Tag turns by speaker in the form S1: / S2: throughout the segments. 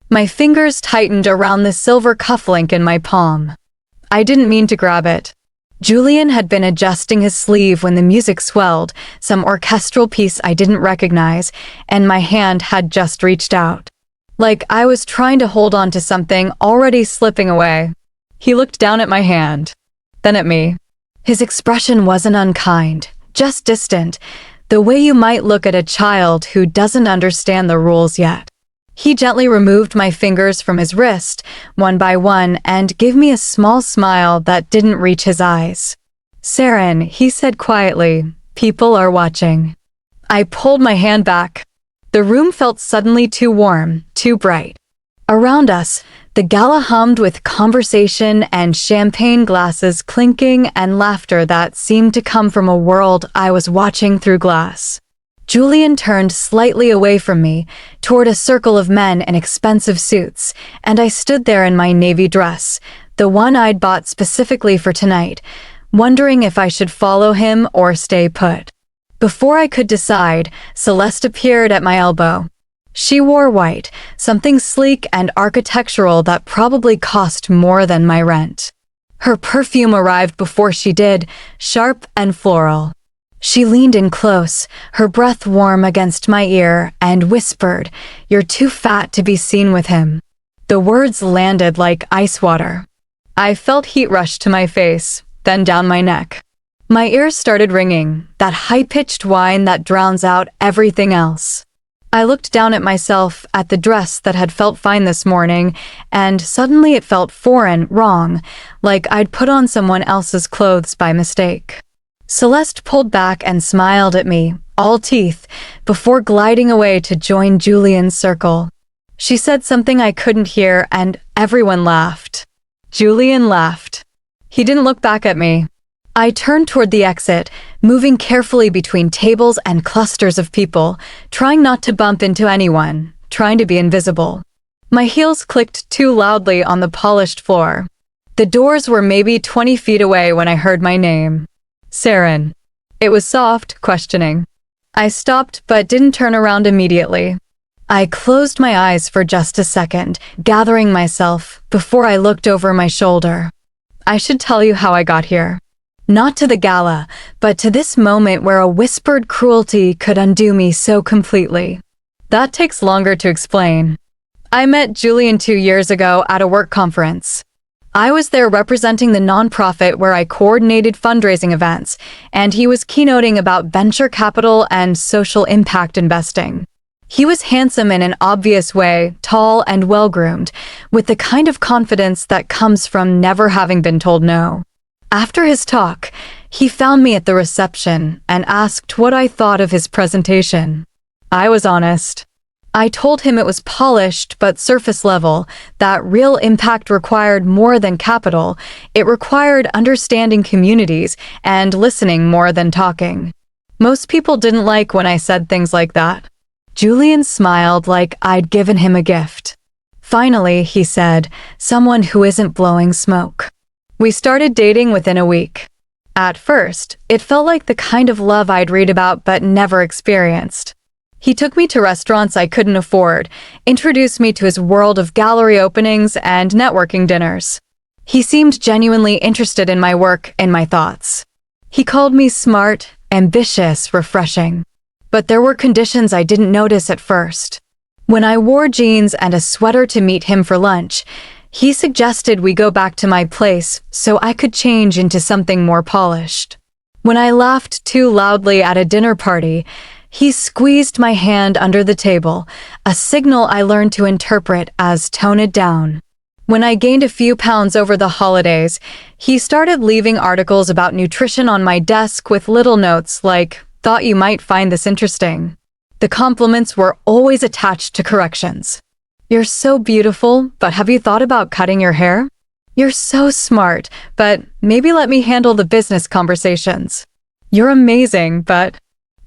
S1: My fingers tightened around the silver cufflink in my palm. I didn't mean to grab it. Julian had been adjusting his sleeve when the music swelled, some orchestral piece I didn't recognize, and my hand had just reached out. Like I was trying to hold on to something already slipping away. He looked down at my hand, then at me. His expression wasn't unkind, just distant, the way you might look at a child who doesn't understand the rules yet. He gently removed my fingers from his wrist, one by one, and gave me a small smile that didn't reach his eyes. "Seren," he said quietly, "people are watching." I pulled my hand back. The room felt suddenly too warm, too bright. Around us, the gala hummed with conversation and champagne glasses clinking and laughter that seemed to come from a world I was watching through glass. Julian turned slightly away from me, toward a circle of men in expensive suits, and I stood there in my navy dress, the one I'd bought specifically for tonight, wondering if I should follow him or stay put. Before I could decide, Celeste appeared at my elbow. She wore white, something sleek and architectural that probably cost more than my rent. Her perfume arrived before she did, sharp and floral. She leaned in close, her breath warm against my ear, and whispered, "You're too fat to be seen with him." The words landed like ice water. I felt heat rush to my face, then down my neck. My ears started ringing, that high-pitched whine that drowns out everything else. I looked down at myself, at the dress that had felt fine this morning, and suddenly it felt foreign, wrong, like I'd put on someone else's clothes by mistake. Celeste pulled back and smiled at me, all teeth, before gliding away to join Julian's circle. She said something I couldn't hear, and everyone laughed. Julian laughed. He didn't look back at me. I turned toward the exit, moving carefully between tables and clusters of people, trying not to bump into anyone, trying to be invisible. My heels clicked too loudly on the polished floor. The doors were maybe 20 feet away when I heard my name. "Seren." It was soft, questioning. I stopped but didn't turn around immediately. I closed my eyes for just a second, gathering myself, before I looked over my shoulder. I should tell you how I got here. Not to the gala, but to this moment where a whispered cruelty could undo me so completely. That takes longer to explain. I met Julian 2 years ago at a work conference. I was there representing the nonprofit where I coordinated fundraising events, and he was keynoting about venture capital and social impact investing. He was handsome in an obvious way, tall and well-groomed, with the kind of confidence that comes from never having been told no. After his talk, he found me at the reception and asked what I thought of his presentation. I was honest. I told him it was polished but surface level, that real impact required more than capital, it required understanding communities and listening more than talking. Most people didn't like when I said things like that. Julian smiled like I'd given him a gift. "Finally," he said, "someone who isn't blowing smoke." We started dating within a week. At first, it felt like the kind of love I'd read about but never experienced. He took me to restaurants I couldn't afford, introduced me to his world of gallery openings and networking dinners. He seemed genuinely interested in my work and my thoughts. He called me smart, ambitious, refreshing. But there were conditions I didn't notice at first. When I wore jeans and a sweater to meet him for lunch, he suggested we go back to my place so I could change into something more polished. When I laughed too loudly at a dinner party, he squeezed my hand under the table, a signal I learned to interpret as tone it down. When I gained a few pounds over the holidays, he started leaving articles about nutrition on my desk with little notes like, "Thought you might find this interesting." The compliments were always attached to corrections. "You're so beautiful, but have you thought about cutting your hair?" "You're so smart, but maybe let me handle the business conversations." "You're amazing, but..."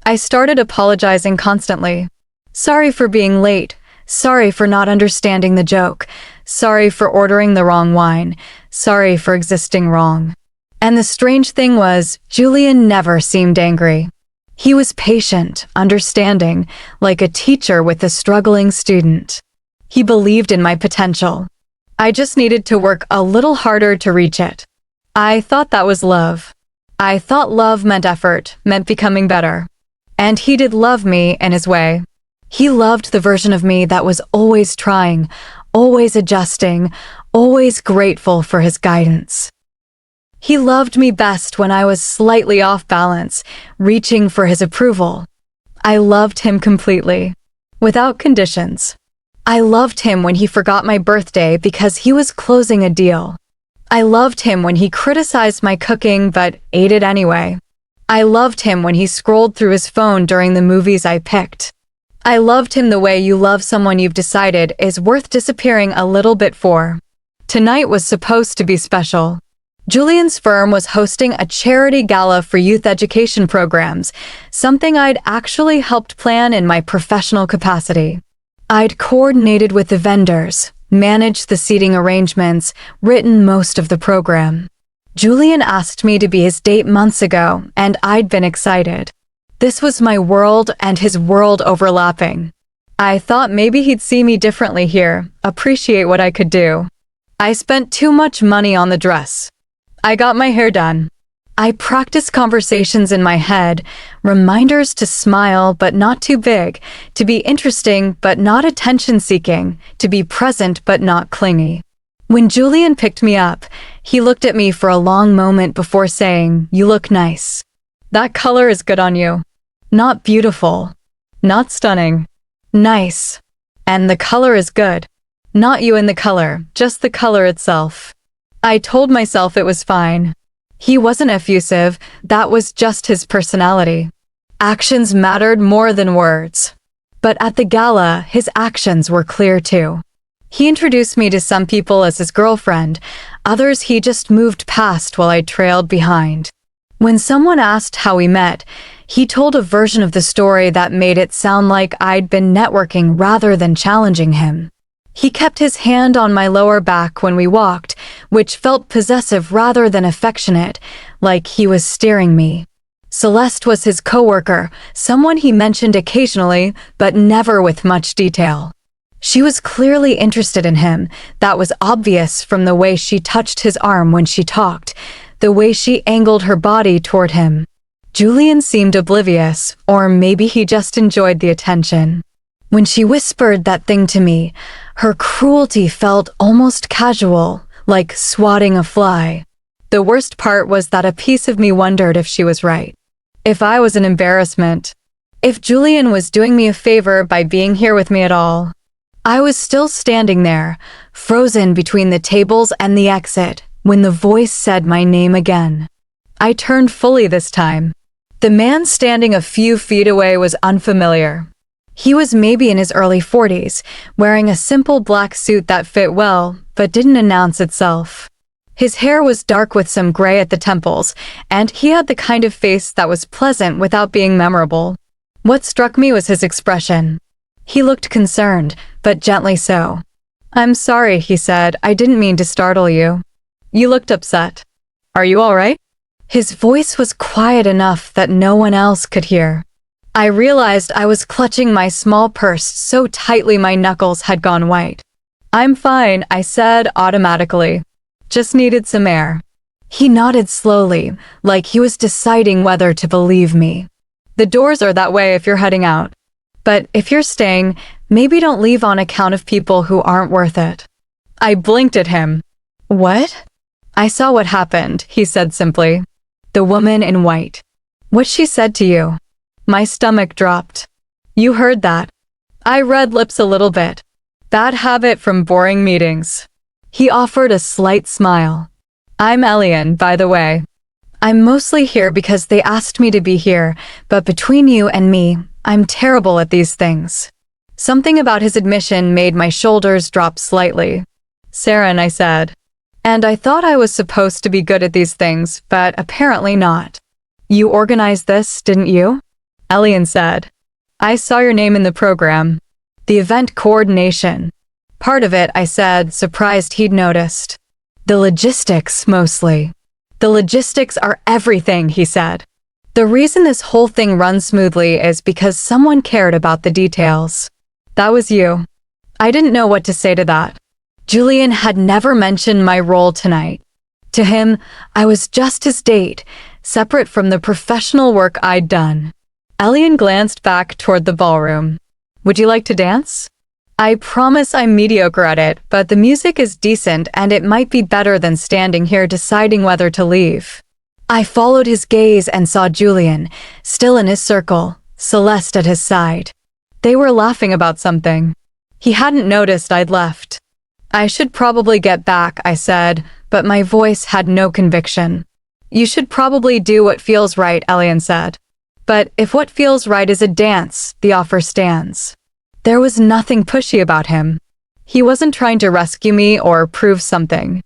S1: I started apologizing constantly. Sorry for being late. Sorry for not understanding the joke. Sorry for ordering the wrong wine. Sorry for existing wrong. And the strange thing was, Julian never seemed angry. He was patient, understanding, like a teacher with a struggling student. He believed in my potential. I just needed to work a little harder to reach it. I thought that was love. I thought love meant effort, meant becoming better. And he did love me in his way. He loved the version of me that was always trying, always adjusting, always grateful for his guidance. He loved me best when I was slightly off balance, reaching for his approval. I loved him completely, without conditions. I loved him when he forgot my birthday because he was closing a deal. I loved him when he criticized my cooking but ate it anyway. I loved him when he scrolled through his phone during the movies I picked. I loved him the way you love someone you've decided is worth disappearing a little bit for. Tonight was supposed to be special. Julian's firm was hosting a charity gala for youth education programs, something I'd actually helped plan in my professional capacity. I'd coordinated with the vendors, managed the seating arrangements, written most of the program. Julian asked me to be his date months ago, and I'd been excited. This was my world and his world overlapping. I thought maybe he'd see me differently here, appreciate what I could do. I spent too much money on the dress. I got my hair done. I practiced conversations in my head, reminders to smile but not too big, to be interesting but not attention-seeking, to be present but not clingy. When Julian picked me up, he looked at me for a long moment before saying, "You look nice. That color is good on you. Not beautiful. Not stunning. Nice. And the color is good. Not you and the color, just the color itself." I told myself it was fine. He wasn't effusive, that was just his personality. Actions mattered more than words. But at the gala, his actions were clear too. He introduced me to some people as his girlfriend, others he just moved past while I trailed behind. When someone asked how we met, he told a version of the story that made it sound like I'd been networking rather than challenging him. He kept his hand on my lower back when we walked, which felt possessive rather than affectionate, like he was steering me. Celeste was his coworker, someone he mentioned occasionally, but never with much detail. She was clearly interested in him, that was obvious from the way she touched his arm when she talked, the way she angled her body toward him. Julian seemed oblivious, or maybe he just enjoyed the attention. When she whispered that thing to me, her cruelty felt almost casual, like swatting a fly. The worst part was that a piece of me wondered if she was right. If I was an embarrassment. If Julian was doing me a favor by being here with me at all. I was still standing there, frozen between the tables and the exit, when the voice said my name again. I turned fully this time. The man standing a few feet away was unfamiliar. He was maybe in his early 40s, wearing a simple black suit that fit well, but didn't announce itself. His hair was dark with some gray at the temples, and he had the kind of face that was pleasant without being memorable. What struck me was his expression. He looked concerned, but gently so. "I'm sorry," he said, "I didn't mean to startle you. You looked upset. Are you all right?" His voice was quiet enough that no one else could hear. I realized I was clutching my small purse so tightly my knuckles had gone white. "I'm fine," I said automatically. "Just needed some air." He nodded slowly, like he was deciding whether to believe me. "The doors are that way if you're heading out. But if you're staying, maybe don't leave on account of people who aren't worth it." I blinked at him. "What?" "I saw what happened," he said simply. "The woman in white. What she said to you." My stomach dropped. "You heard that." I read lips a little bit. Bad habit from boring meetings. He offered a slight smile. "I'm Elian, by the way. I'm mostly here because they asked me to be here, but between you and me, I'm terrible at these things." Something about his admission made my shoulders drop slightly. "Seren," I said. "And I thought I was supposed to be good at these things, but apparently not." "You organized this, didn't you?" Elian said. "I saw your name in the program. The event coordination." "Part of it," I said, surprised he'd noticed. "The logistics, mostly." "The logistics are everything," he said. "The reason this whole thing runs smoothly is because someone cared about the details. That was you." I didn't know what to say to that. Julian had never mentioned my role tonight. To him, I was just his date, separate from the professional work I'd done. Elian glanced back toward the ballroom. Would you like to dance? I promise I'm mediocre at it, but the music is decent and it might be better than standing here deciding whether to leave. I followed his gaze and saw Julian, still in his circle, Celeste at his side. They were laughing about something. He hadn't noticed I'd left. I should probably get back, I said, but my voice had no conviction. You should probably do what feels right, Elian said. But if what feels right is a dance, the offer stands. There was nothing pushy about him. He wasn't trying to rescue me or prove something.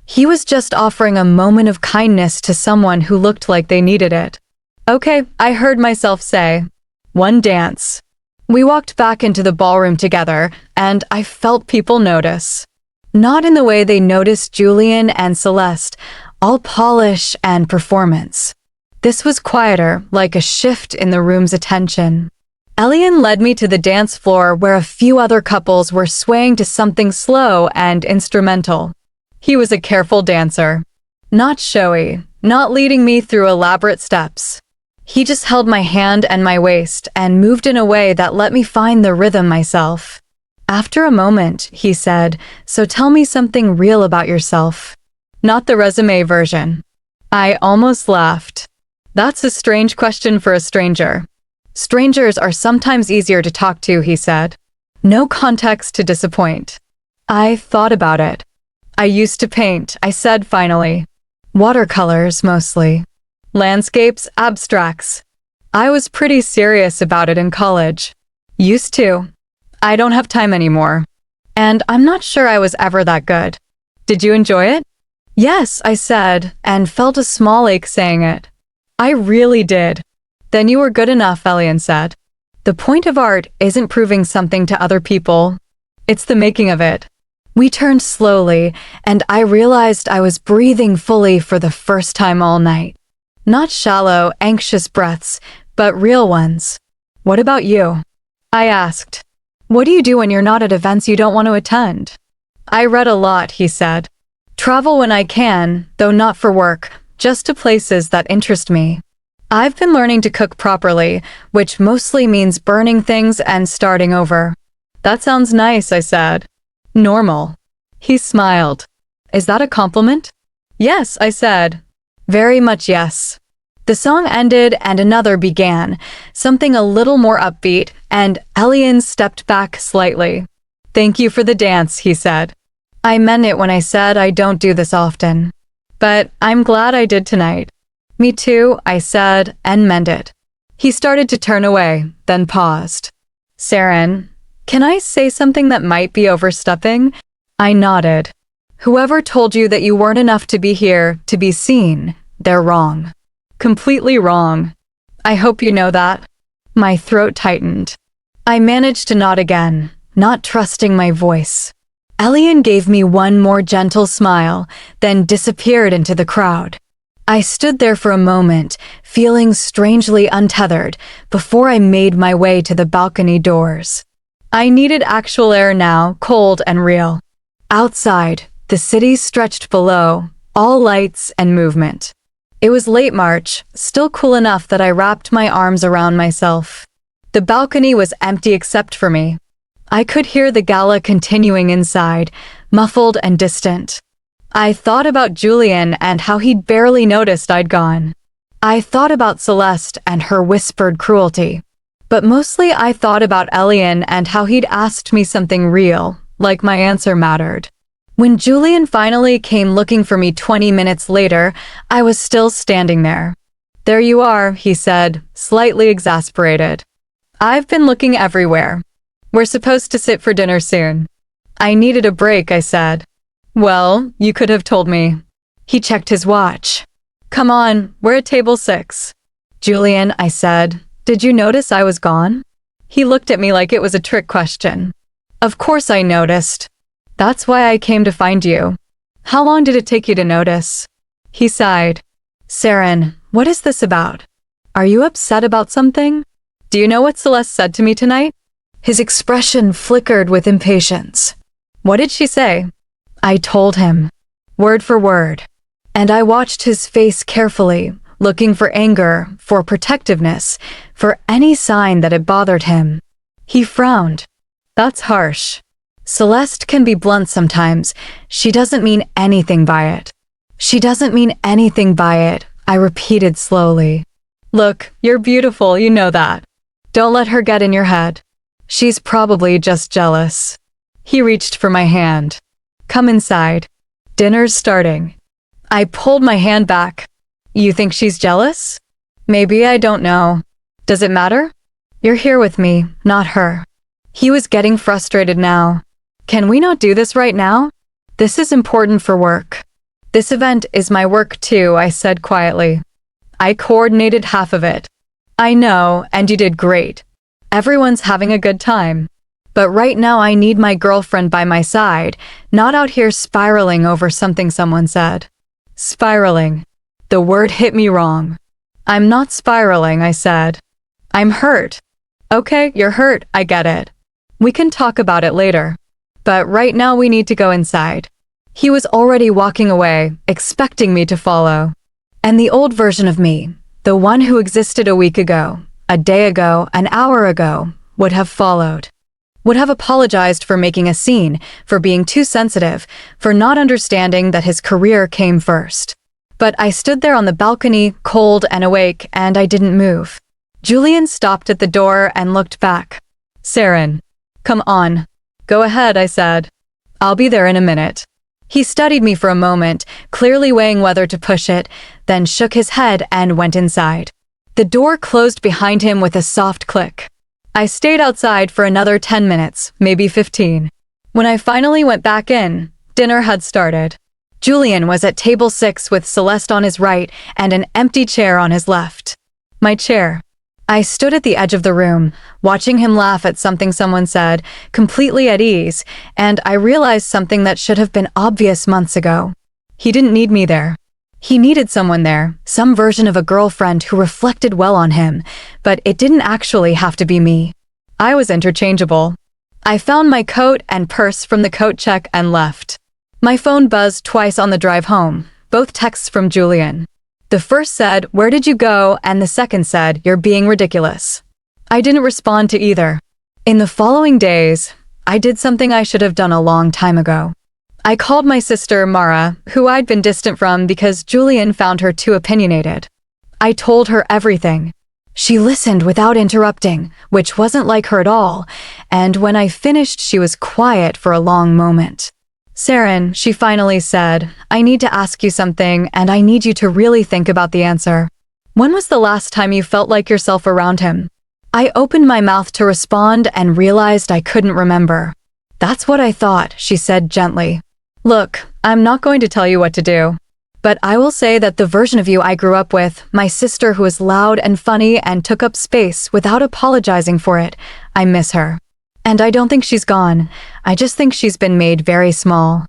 S1: He was just offering a moment of kindness to someone who looked like they needed it. Okay, I heard myself say. One dance. We walked back into the ballroom together, and I felt people notice. Not in the way they noticed Julian and Celeste, all polish and performance. This was quieter, like a shift in the room's attention. Elian led me to the dance floor where a few other couples were swaying to something slow and instrumental. He was a careful dancer. Not showy, not leading me through elaborate steps. He just held my hand and my waist and moved in a way that let me find the rhythm myself. After a moment, he said, "So tell me something real about yourself." Not the resume version. I almost laughed. That's a strange question for a stranger. Strangers are sometimes easier to talk to, he said. No context to disappoint. I thought about it. I used to paint, I said finally. Watercolors, mostly. Landscapes, abstracts. I was pretty serious about it in college. Used to. I don't have time anymore. And I'm not sure I was ever that good. Did you enjoy it? Yes, I said, and felt a small ache saying it. I really did. Then you were good enough, Elian said. The point of art isn't proving something to other people. It's the making of it. We turned slowly, and I realized I was breathing fully for the first time all night. Not shallow, anxious breaths, but real ones. What about you? I asked. What do you do when you're not at events you don't want to attend? I read a lot, he said. Travel when I can, though not for work, just to places that interest me. I've been learning to cook properly, which mostly means burning things and starting over. That sounds nice, I said. Normal. He smiled. Is that a compliment? Yes, I said. Very much yes. The song ended and another began, something a little more upbeat, and Elian stepped back slightly. Thank you for the dance, he said. I meant it when I said I don't do this often. But I'm glad I did tonight. Me too, I said, and meant it. He started to turn away, then paused. Seren, can I say something that might be overstepping? I nodded. Whoever told you that you weren't enough to be here, to be seen, they're wrong. Completely wrong. I hope you know that. My throat tightened. I managed to nod again, not trusting my voice. Elian gave me one more gentle smile, then disappeared into the crowd. I stood there for a moment, feeling strangely untethered, before I made my way to the balcony doors. I needed actual air now, cold and real. Outside, the city stretched below, all lights and movement. It was late March, still cool enough that I wrapped my arms around myself. The balcony was empty except for me. I could hear the gala continuing inside, muffled and distant. I thought about Julian and how he'd barely noticed I'd gone. I thought about Celeste and her whispered cruelty. But mostly I thought about Elian and how he'd asked me something real, like my answer mattered. When Julian finally came looking for me 20 minutes later, I was still standing there. There you are, he said, slightly exasperated. I've been looking everywhere. We're supposed to sit for dinner soon. I needed a break, I said. Well, you could have told me. He checked his watch. Come on, we're at table 6. Julian, I said, did you notice I was gone? He looked at me like it was a trick question. Of course I noticed. That's why I came to find you. How long did it take you to notice? He sighed. Seren, what is this about? Are you upset about something? Do you know what Celeste said to me tonight? His expression flickered with impatience. What did she say? I told him, word for word. And I watched his face carefully, looking for anger, for protectiveness, for any sign that it bothered him. He frowned. That's harsh. Celeste can be blunt sometimes. She doesn't mean anything by it. She doesn't mean anything by it, I repeated slowly. Look, you're beautiful, you know that. Don't let her get in your head. She's probably just jealous. He reached for my hand. Come inside. Dinner's starting. I pulled my hand back. You think she's jealous? Maybe, I don't know. Does it matter? You're here with me, not her. He was getting frustrated now. Can we not do this right now? This is important for work. This event is my work too, I said quietly. I coordinated half of it. I know, and you did great. Everyone's having a good time. But right now I need my girlfriend by my side, not out here spiraling over something someone said. Spiraling. The word hit me wrong. I'm not spiraling, I said. I'm hurt. Okay, you're hurt, I get it. We can talk about it later. But right now we need to go inside. He was already walking away, expecting me to follow. And the old version of me, the one who existed a week ago, a day ago, an hour ago, would have followed. Would have apologized for making a scene, for being too sensitive, for not understanding that his career came first. But I stood there on the balcony, cold and awake, and I didn't move. Julian stopped at the door and looked back. Seren. Come on. Go ahead, I said. I'll be there in a minute. He studied me for a moment, clearly weighing whether to push it, then shook his head and went inside. The door closed behind him with a soft click. I stayed outside for another 10 minutes, maybe 15. When I finally went back in, dinner had started. Julian was at table 6 with Celeste on his right and an empty chair on his left. My chair. I stood at the edge of the room, watching him laugh at something someone said, completely at ease, and I realized something that should have been obvious months ago. He didn't need me there. He needed someone there, some version of a girlfriend who reflected well on him, but it didn't actually have to be me. I was interchangeable. I found my coat and purse from the coat check and left. My phone buzzed twice on the drive home, both texts from Julian. The first said, "Where did you go?" and the second said, "You're being ridiculous." I didn't respond to either. In the following days, I did something I should have done a long time ago. I called my sister, Mara, who I'd been distant from because Julian found her too opinionated. I told her everything. She listened without interrupting, which wasn't like her at all, and when I finished she was quiet for a long moment. Seren, she finally said, I need to ask you something and I need you to really think about the answer. When was the last time you felt like yourself around him? I opened my mouth to respond and realized I couldn't remember. That's what I thought, she said gently. Look, I'm not going to tell you what to do. But I will say that the version of you I grew up with, my sister who was loud and funny and took up space without apologizing for it, I miss her. And I don't think she's gone. I just think she's been made very small.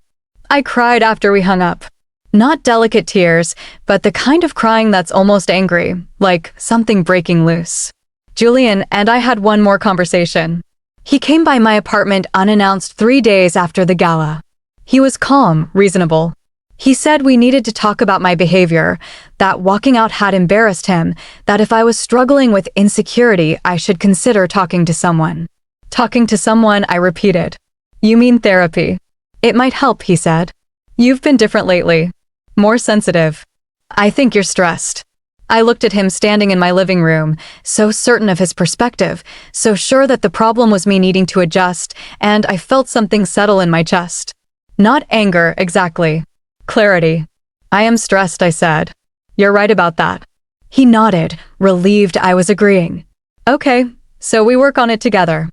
S1: I cried after we hung up. Not delicate tears, but the kind of crying that's almost angry, like something breaking loose. Julian and I had one more conversation. He came by my apartment unannounced 3 days after the gala. He was calm, reasonable. He said we needed to talk about my behavior, that walking out had embarrassed him, that if I was struggling with insecurity, I should consider talking to someone. Talking to someone, I repeated. You mean therapy? It might help, he said. You've been different lately. More sensitive. I think you're stressed. I looked at him standing in my living room, so certain of his perspective, so sure that the problem was me needing to adjust, and I felt something settle in my chest. Not anger, exactly. Clarity. I am stressed, I said. You're right about that. He nodded, relieved I was agreeing. Okay, so we work on it together.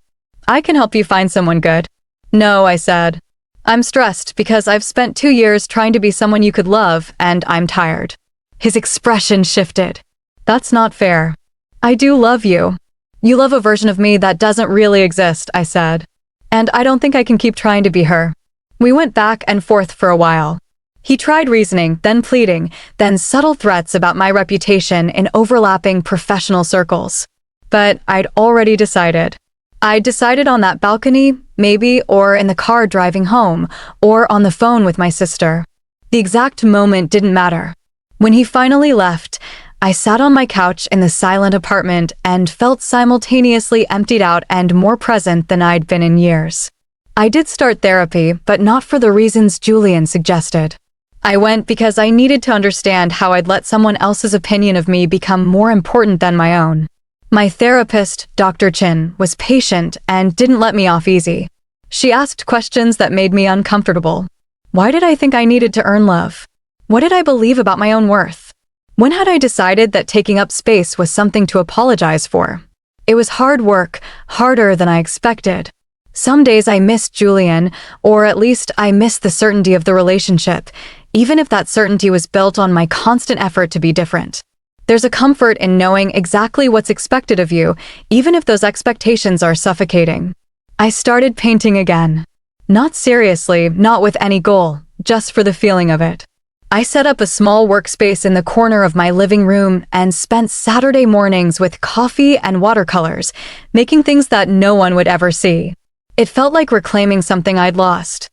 S1: I can help you find someone good. No, I said. I'm stressed because I've spent 2 years trying to be someone you could love, and I'm tired. His expression shifted. That's not fair. I do love you. You love a version of me that doesn't really exist, I said. And I don't think I can keep trying to be her. We went back and forth for a while. He tried reasoning, then pleading, then subtle threats about my reputation in overlapping professional circles. But I'd already decided. I decided on that balcony, maybe, or in the car driving home, or on the phone with my sister. The exact moment didn't matter. When he finally left, I sat on my couch in the silent apartment and felt simultaneously emptied out and more present than I'd been in years. I did start therapy, but not for the reasons Julian suggested. I went because I needed to understand how I'd let someone else's opinion of me become more important than my own. My therapist, Dr. Chin, was patient and didn't let me off easy. She asked questions that made me uncomfortable. Why did I think I needed to earn love? What did I believe about my own worth? When had I decided that taking up space was something to apologize for? It was hard work, harder than I expected. Some days I missed Julian, or at least I missed the certainty of the relationship, even if that certainty was built on my constant effort to be different. There's a comfort in knowing exactly what's expected of you, even if those expectations are suffocating. I started painting again. Not seriously, not with any goal, just for the feeling of it. I set up a small workspace in the corner of my living room and spent Saturday mornings with coffee and watercolors, making things that no one would ever see. It felt like reclaiming something I'd lost.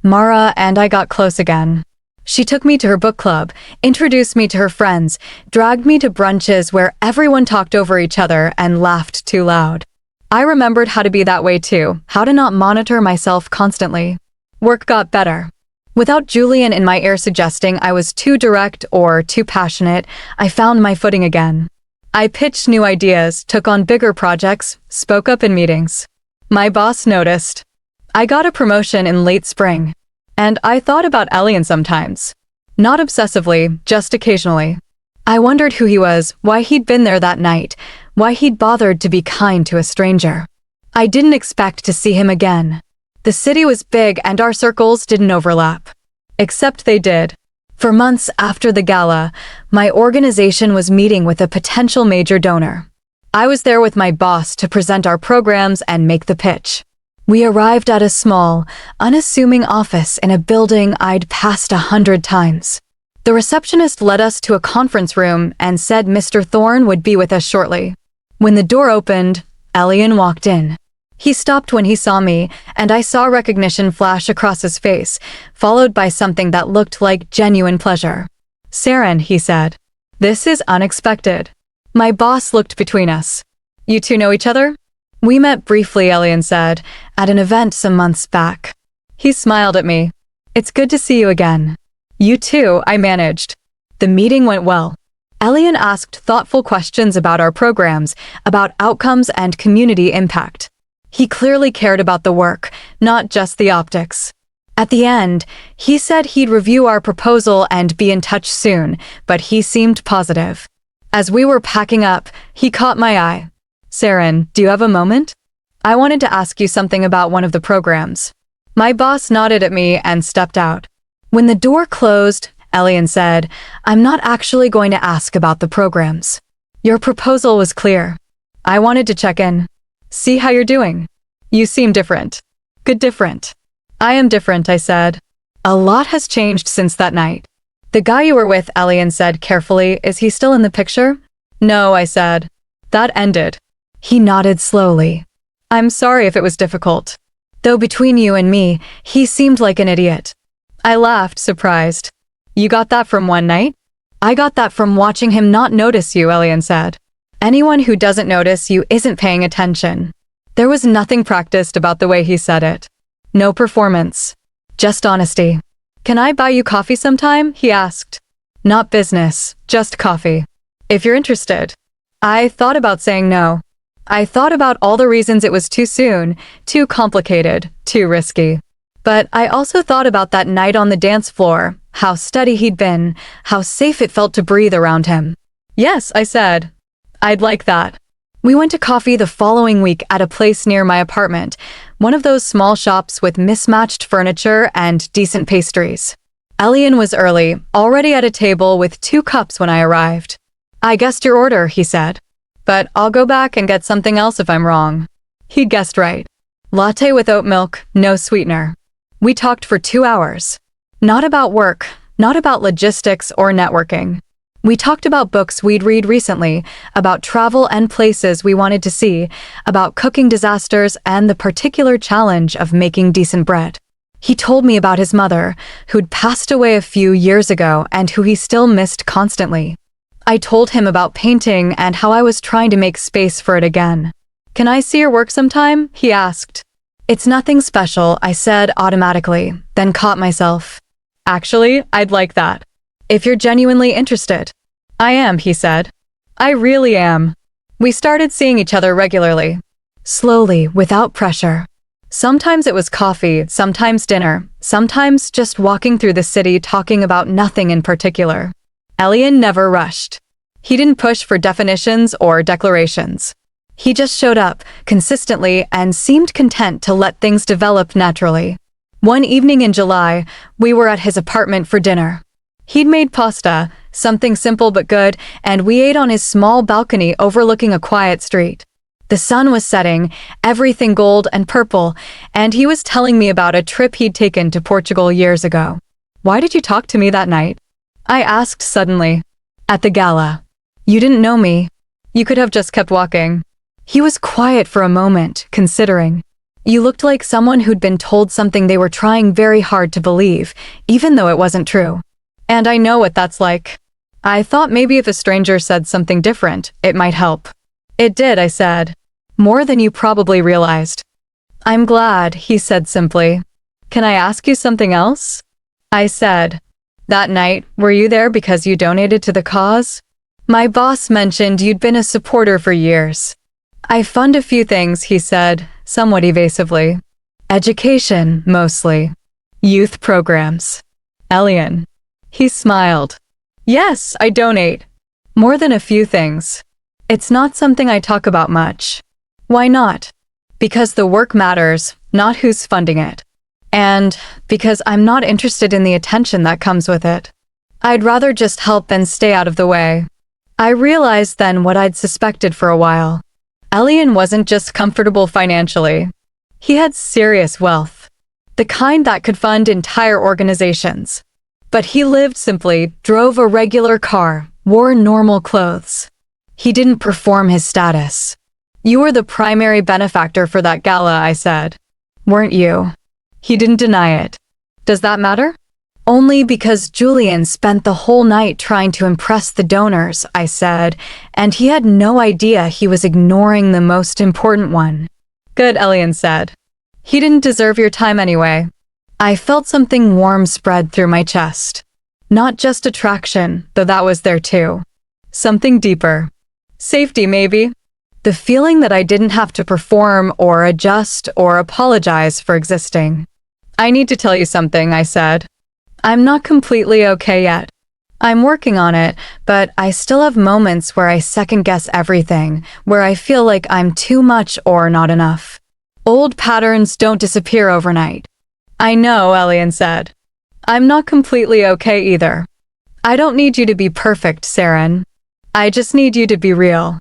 S1: Mara and I got close again. She took me to her book club, introduced me to her friends, dragged me to brunches where everyone talked over each other and laughed too loud. I remembered how to be that way too, how to not monitor myself constantly. Work got better. Without Julian in my ear suggesting I was too direct or too passionate, I found my footing again. I pitched new ideas, took on bigger projects, spoke up in meetings. My boss noticed. I got a promotion in late spring. And I thought about Elian sometimes. Not obsessively, just occasionally. I wondered who he was, why he'd been there that night, why he'd bothered to be kind to a stranger. I didn't expect to see him again. The city was big and our circles didn't overlap. Except they did. For months after the gala, my organization was meeting with a potential major donor. I was there with my boss to present our programs and make the pitch. We arrived at a small, unassuming office in a building I'd passed 100 times. The receptionist led us to a conference room and said Mr. Thorne would be with us shortly. When the door opened, Elian walked in. He stopped when he saw me, and I saw recognition flash across his face, followed by something that looked like genuine pleasure. "Seren," he said. "This is unexpected." My boss looked between us. "You two know each other?" "We met briefly," Elian said, "at an event some months back." He smiled at me. "It's good to see you again." "You too," I managed. The meeting went well. Elian asked thoughtful questions about our programs, about outcomes and community impact. He clearly cared about the work, not just the optics. At the end, he said he'd review our proposal and be in touch soon, but he seemed positive. As we were packing up, he caught my eye. "Seren, do you have a moment? I wanted to ask you something about one of the programs." My boss nodded at me and stepped out. When the door closed, Elian said, "I'm not actually going to ask about the programs. Your proposal was clear. I wanted to check in. See how you're doing. You seem different." "Good different." "I am different," I said. "A lot has changed since that night." "The guy you were with," Elian said carefully, "is he still in the picture?" "No," I said. "That ended." He nodded slowly. "I'm sorry if it was difficult. Though between you and me, he seemed like an idiot." I laughed, surprised. "You got that from one night?" "I got that from watching him not notice you," Elian said. "Anyone who doesn't notice you isn't paying attention." There was nothing practiced about the way he said it. No performance. Just honesty. "Can I buy you coffee sometime?" he asked. "Not business, just coffee. If you're interested." I thought about saying no. I thought about all the reasons it was too soon, too complicated, too risky. But I also thought about that night on the dance floor, how steady he'd been, how safe it felt to breathe around him. "Yes," I said. "I'd like that." We went to coffee the following week at a place near my apartment, one of those small shops with mismatched furniture and decent pastries. Elian was early, already at a table with 2 cups when I arrived. "I guessed your order," he said. "But I'll go back and get something else if I'm wrong." He'd guessed right. Latte with oat milk, no sweetener. We talked for 2 hours. Not about work, not about logistics or networking. We talked about books we'd read recently, about travel and places we wanted to see, about cooking disasters and the particular challenge of making decent bread. He told me about his mother, who'd passed away a few years ago and who he still missed constantly. I told him about painting and how I was trying to make space for it again. "Can I see your work sometime?" he asked. "It's nothing special," I said automatically, then caught myself. "Actually, I'd like that. If you're genuinely interested." "I am," he said. "I really am." We started seeing each other regularly. Slowly, without pressure. Sometimes it was coffee, sometimes dinner, sometimes just walking through the city talking about nothing in particular. Elian never rushed. He didn't push for definitions or declarations. He just showed up, consistently, and seemed content to let things develop naturally. One evening in July, we were at his apartment for dinner. He'd made pasta, something simple but good, and we ate on his small balcony overlooking a quiet street. The sun was setting, everything gold and purple, and he was telling me about a trip he'd taken to Portugal years ago. "Why did you talk to me that night?" I asked suddenly. "At the gala. You didn't know me. You could have just kept walking." He was quiet for a moment, considering. "You looked like someone who'd been told something they were trying very hard to believe, even though it wasn't true. And I know what that's like. I thought maybe if a stranger said something different, it might help." "It did," I said. "More than you probably realized." "I'm glad," he said simply. "Can I ask you something else?" I said. "That night, were you there because you donated to the cause? My boss mentioned you'd been a supporter for years." "I fund a few things," he said, somewhat evasively. "Education, mostly. Youth programs." "Elian." He smiled. "Yes, I donate. More than a few things. It's not something I talk about much." "Why not?" "Because the work matters, not who's funding it. And because I'm not interested in the attention that comes with it. I'd rather just help and stay out of the way." I realized then what I'd suspected for a while. Elian wasn't just comfortable financially. He had serious wealth. The kind that could fund entire organizations. But he lived simply, drove a regular car, wore normal clothes. He didn't perform his status. "You were the primary benefactor for that gala," I said. "Weren't you?" He didn't deny it. "Does that matter?" "Only because Julian spent the whole night trying to impress the donors," I said, and he had no idea he was ignoring the most important one. "Good," Elian said. "He didn't deserve your time anyway." I felt something warm spread through my chest. Not just attraction, though that was there too. Something deeper. Safety, maybe. The feeling that I didn't have to perform or adjust or apologize for existing. "I need to tell you something," I said. "I'm not completely okay yet. I'm working on it, but I still have moments where I second-guess everything, where I feel like I'm too much or not enough. Old patterns don't disappear overnight." "I know," Elian said. "I'm not completely okay either. I don't need you to be perfect, Seren. I just need you to be real."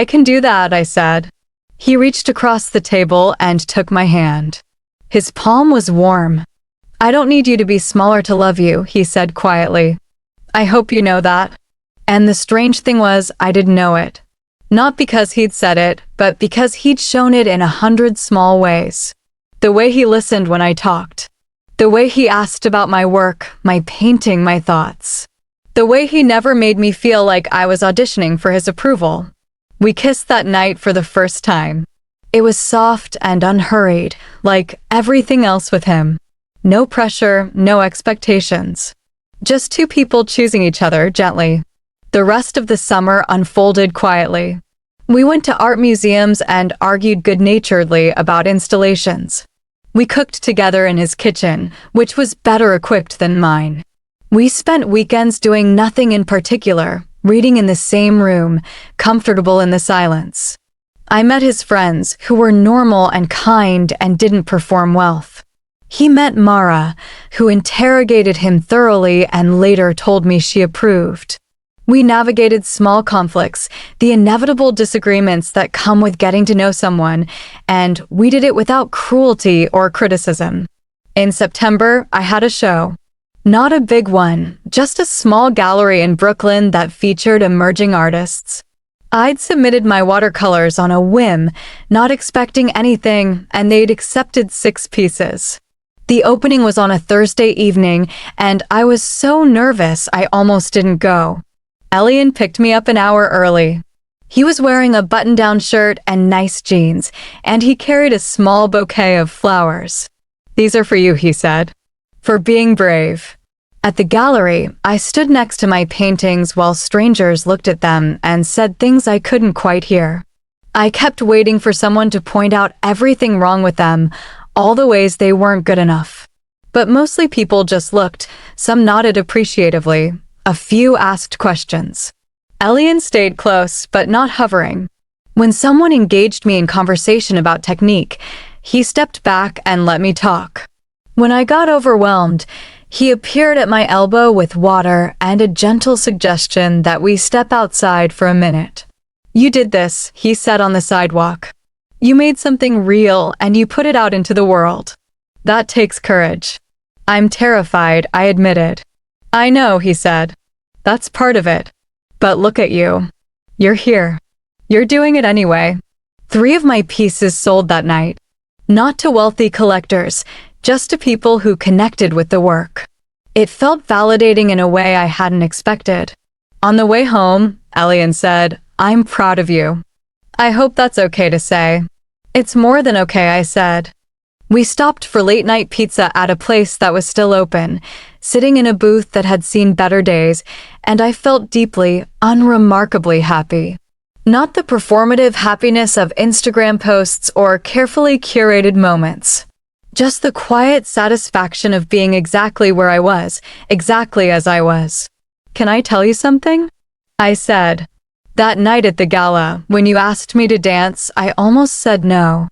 S1: "I can do that," I said. He reached across the table and took my hand. His palm was warm. "I don't need you to be smaller to love you," he said quietly. "I hope you know that." And the strange thing was, I didn't know it. Not because he'd said it, but because he'd shown it in 100 small ways. The way he listened when I talked. The way he asked about my work, my painting, my thoughts. The way he never made me feel like I was auditioning for his approval. We kissed that night for the first time. It was soft and unhurried, like everything else with him. No pressure, no expectations. Just two people choosing each other gently. The rest of the summer unfolded quietly. We went to art museums and argued good-naturedly about installations. We cooked together in his kitchen, which was better equipped than mine. We spent weekends doing nothing in particular, reading in the same room, comfortable in the silence. I met his friends, who were normal and kind and didn't perform wealth. He met Mara, who interrogated him thoroughly and later told me she approved. We navigated small conflicts, the inevitable disagreements that come with getting to know someone, and we did it without cruelty or criticism. In September, I had a show. Not a big one, just a small gallery in Brooklyn that featured emerging artists. I'd submitted my watercolors on a whim, not expecting anything, and they'd accepted 6 pieces. The opening was on a Thursday evening, and I was so nervous I almost didn't go. Elian picked me up an hour early. He was wearing a button-down shirt and nice jeans, and he carried a small bouquet of flowers. "These are for you," he said, "for being brave." At the gallery, I stood next to my paintings while strangers looked at them and said things I couldn't quite hear. I kept waiting for someone to point out everything wrong with them, all the ways they weren't good enough. But mostly people just looked, some nodded appreciatively, a few asked questions. Elian stayed close, but not hovering. When someone engaged me in conversation about technique, he stepped back and let me talk. When I got overwhelmed, he appeared at my elbow with water and a gentle suggestion that we step outside for a minute. "You did this," he said on the sidewalk. "You made something real and you put it out into the world. That takes courage." "I'm terrified," I admitted. "I know," he said. "That's part of it. But look at you. You're here. You're doing it anyway." 3 of my pieces sold that night. Not to wealthy collectors, just to people who connected with the work. It felt validating in a way I hadn't expected. On the way home, Elian said, "I'm proud of you." "I hope that's okay to say." "It's more than okay," I said. We stopped for late-night pizza at a place that was still open, sitting in a booth that had seen better days, and I felt deeply, unremarkably happy. Not the performative happiness of Instagram posts or carefully curated moments. Just the quiet satisfaction of being exactly where I was, exactly as I was. "Can I tell you something?" I said. "That night at the gala, when you asked me to dance, I almost said no.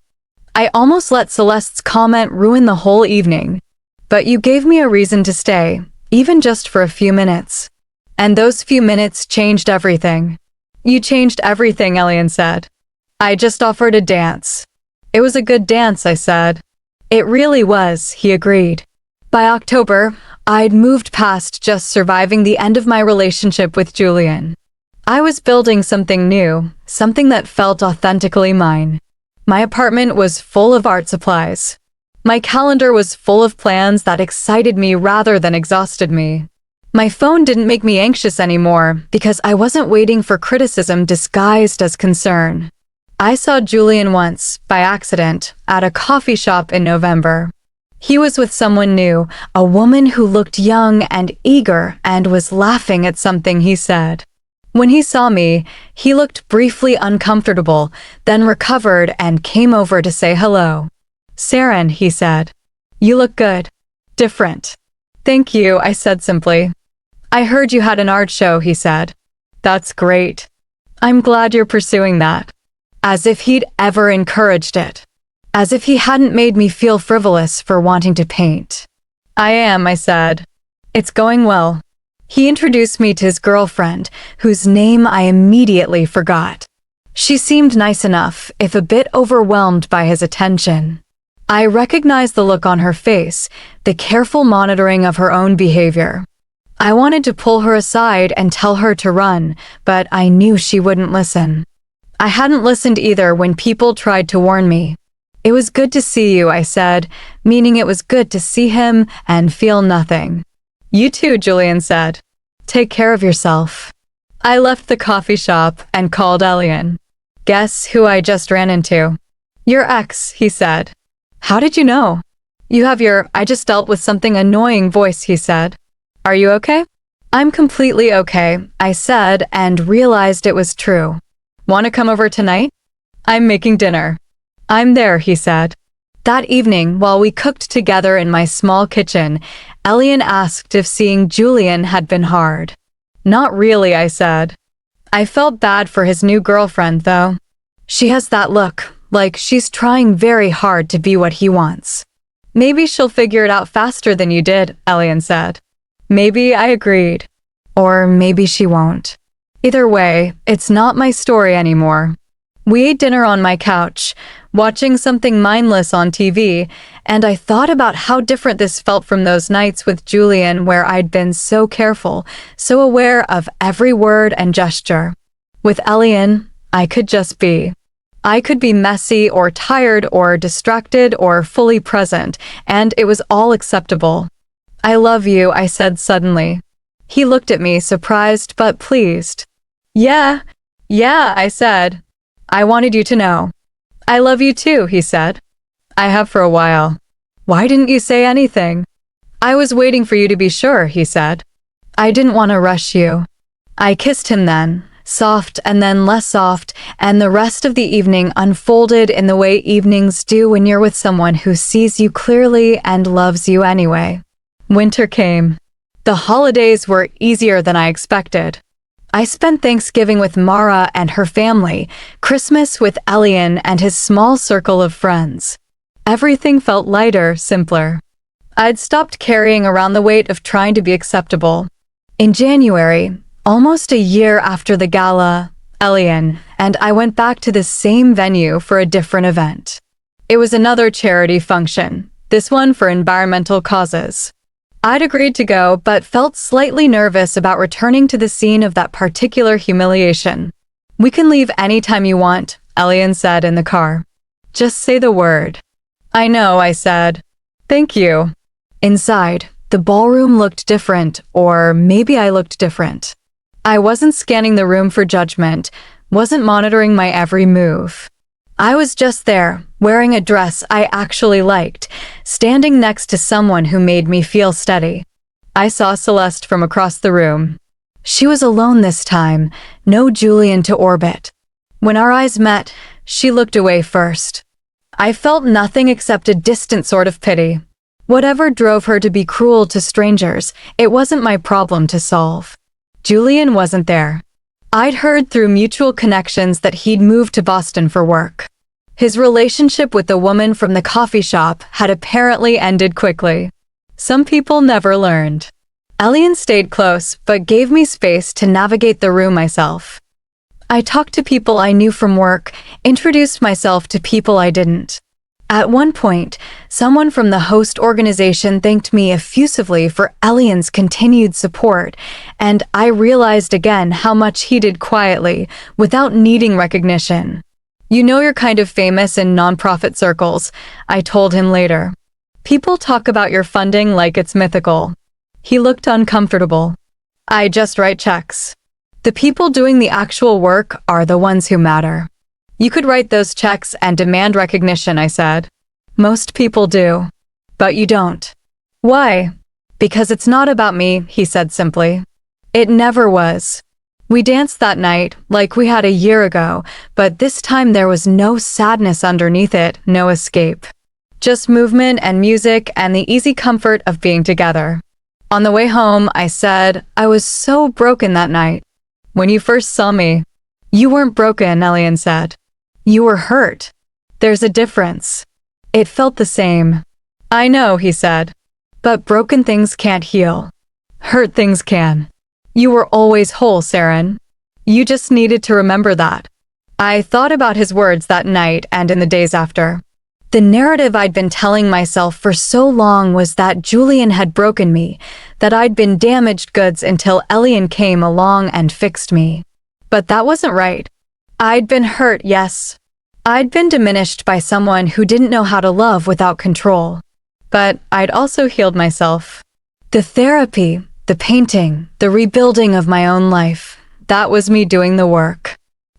S1: I almost let Celeste's comment ruin the whole evening. But you gave me a reason to stay, even just for a few minutes. And those few minutes changed everything." "You changed everything," Elian said. "I just offered a dance." "It was a good dance," I said. "It really was," he agreed. By October, I'd moved past just surviving the end of my relationship with Julian. I was building something new, something that felt authentically mine. My apartment was full of art supplies. My calendar was full of plans that excited me rather than exhausted me. My phone didn't make me anxious anymore because I wasn't waiting for criticism disguised as concern. I saw Julian once, by accident, at a coffee shop in November. He was with someone new, a woman who looked young and eager and was laughing at something he said. When he saw me, he looked briefly uncomfortable, then recovered and came over to say hello. "Seren," he said. "You look good. Different." "Thank you," I said simply. "I heard you had an art show," he said. "That's great. I'm glad you're pursuing that." As if he'd ever encouraged it. As if he hadn't made me feel frivolous for wanting to paint. "I am," I said. "It's going well." He introduced me to his girlfriend, whose name I immediately forgot. She seemed nice enough, if a bit overwhelmed by his attention. I recognized the look on her face, the careful monitoring of her own behavior. I wanted to pull her aside and tell her to run, but I knew she wouldn't listen. I hadn't listened either when people tried to warn me. "It was good to see you," I said, meaning it was good to see him and feel nothing. "You too," Julian said. "Take care of yourself." I left the coffee shop and called Elian. "Guess who I just ran into?" "Your ex," he said. "How did you know?" "You have your 'I just dealt with something annoying' voice," he said. "Are you okay?" "I'm completely okay," I said and realized it was true. "Want to come over tonight?" "I'm making dinner." "I'm there," he said. That evening, while we cooked together in my small kitchen, Elian asked if seeing Julian had been hard. "Not really," I said. I felt bad for his new girlfriend, though. She has that look, like she's trying very hard to be what he wants. "Maybe she'll figure it out faster than you did," Elian said. Maybe, I agreed. Or maybe she won't. Either way, it's not my story anymore. We ate dinner on my couch, watching something mindless on TV, and I thought about how different this felt from those nights with Julian where I'd been so careful, so aware of every word and gesture. With Elian, I could just be. I could be messy or tired or distracted or fully present, and it was all acceptable. "I love you," I said suddenly. He looked at me, surprised but pleased. Yeah, I said. "I wanted you to know." "I love you too," he said. "I have for a while." "Why didn't you say anything?" "I was waiting for you to be sure," he said. "I didn't want to rush you." I kissed him then, soft and then less soft, and the rest of the evening unfolded in the way evenings do when you're with someone who sees you clearly and loves you anyway. Winter came. The holidays were easier than I expected. I spent Thanksgiving with Mara and her family, Christmas with Elian and his small circle of friends. Everything felt lighter, simpler. I'd stopped carrying around the weight of trying to be acceptable. In January, almost a year after the gala, Elian and I went back to the same venue for a different event. It was another charity function, this one for environmental causes. I'd agreed to go, but felt slightly nervous about returning to the scene of that particular humiliation. "We can leave any time you want," Elian said in the car. "Just say the word." "I know," I said. "Thank you." Inside, the ballroom looked different, or maybe I looked different. I wasn't scanning the room for judgment, wasn't monitoring my every move. I was just there, wearing a dress I actually liked, standing next to someone who made me feel steady. I saw Celeste from across the room. She was alone this time, no Julian to orbit. When our eyes met, she looked away first. I felt nothing except a distant sort of pity. Whatever drove her to be cruel to strangers, it wasn't my problem to solve. Julian wasn't there. I'd heard through mutual connections that he'd moved to Boston for work. His relationship with the woman from the coffee shop had apparently ended quickly. Some people never learned. Elian stayed close, but gave me space to navigate the room myself. I talked to people I knew from work, introduced myself to people I didn't. At one point, someone from the host organization thanked me effusively for Elian's continued support, and I realized again how much he did quietly, without needing recognition. "You know you're kind of famous in nonprofit circles," I told him later. "People talk about your funding like it's mythical." He looked uncomfortable. "I just write checks. The people doing the actual work are the ones who matter." "You could write those checks and demand recognition," I said. "Most people do. But you don't." "Why?" "Because it's not about me," he said simply. "It never was. We danced that night, like we had a year ago, but this time there was no sadness underneath it, no escape. Just movement and music and the easy comfort of being together." On the way home, I said, "I was so broken that night." "When you first saw me." "You weren't broken," Elian said. "You were hurt. There's a difference." It felt the same. "I know," he said. "But broken things can't heal. Hurt things can. You were always whole, Seren. You just needed to remember that." I thought about his words that night and in the days after. The narrative I'd been telling myself for so long was that Julian had broken me, that I'd been damaged goods until Elian came along and fixed me. But that wasn't right. I'd been hurt, yes. I'd been diminished by someone who didn't know how to love without control. But I'd also healed myself. The therapy, the painting, the rebuilding of my own life, that was me doing the work.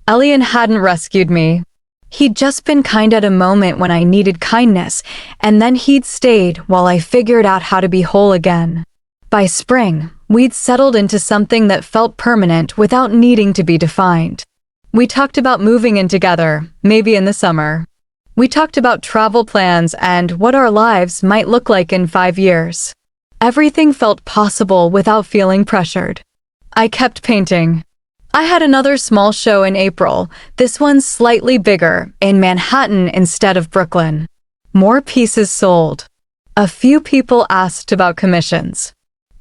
S1: Elian hadn't rescued me. He'd just been kind at a moment when I needed kindness, and then he'd stayed while I figured out how to be whole again. By spring, we'd settled into something that felt permanent without needing to be defined. We talked about moving in together, maybe in the summer. We talked about travel plans and what our lives might look like in 5 years. Everything felt possible without feeling pressured. I kept painting. I had another small show in April, this one slightly bigger, in Manhattan instead of Brooklyn. More pieces sold. A few people asked about commissions.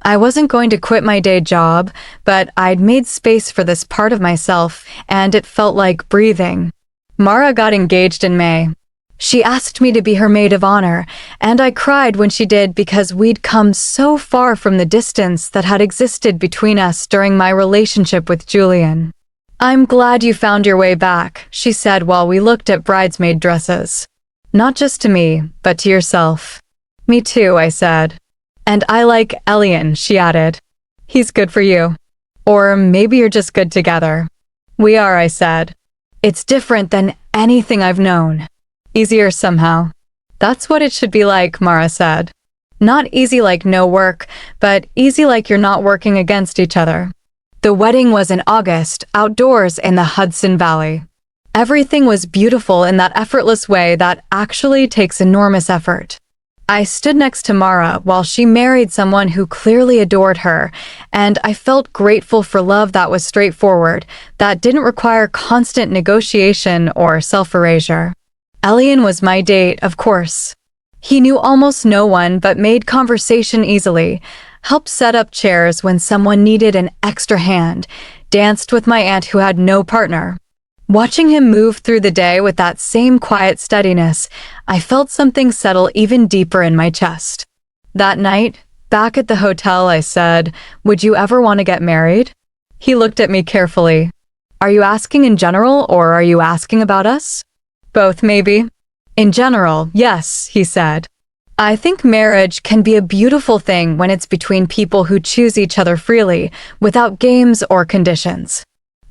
S1: I wasn't going to quit my day job, but I'd made space for this part of myself, and it felt like breathing. Mara got engaged in May. She asked me to be her maid of honor, and I cried when she did because we'd come so far from the distance that had existed between us during my relationship with Julian. "I'm glad you found your way back," she said while we looked at bridesmaid dresses. "Not just to me, but to yourself." "Me too," I said. "And I like Elian," she added. "He's good for you. Or maybe you're just good together." "We are," I said. "It's different than anything I've known. Easier somehow." "That's what it should be like," Mara said. "Not easy like no work, but easy like you're not working against each other." The wedding was in August, outdoors in the Hudson Valley. Everything was beautiful in that effortless way that actually takes enormous effort. I stood next to Mara while she married someone who clearly adored her, and I felt grateful for love that was straightforward, that didn't require constant negotiation or self-erasure. Elian was my date, of course. He knew almost no one but made conversation easily, helped set up chairs when someone needed an extra hand, danced with my aunt who had no partner. Watching him move through the day with that same quiet steadiness, I felt something settle even deeper in my chest. That night, back at the hotel, I said, "Would you ever want to get married?" He looked at me carefully. "Are you asking in general, or are you asking about us?" "Both, maybe." "In general, yes," he said. "I think marriage can be a beautiful thing when it's between people who choose each other freely, without games or conditions.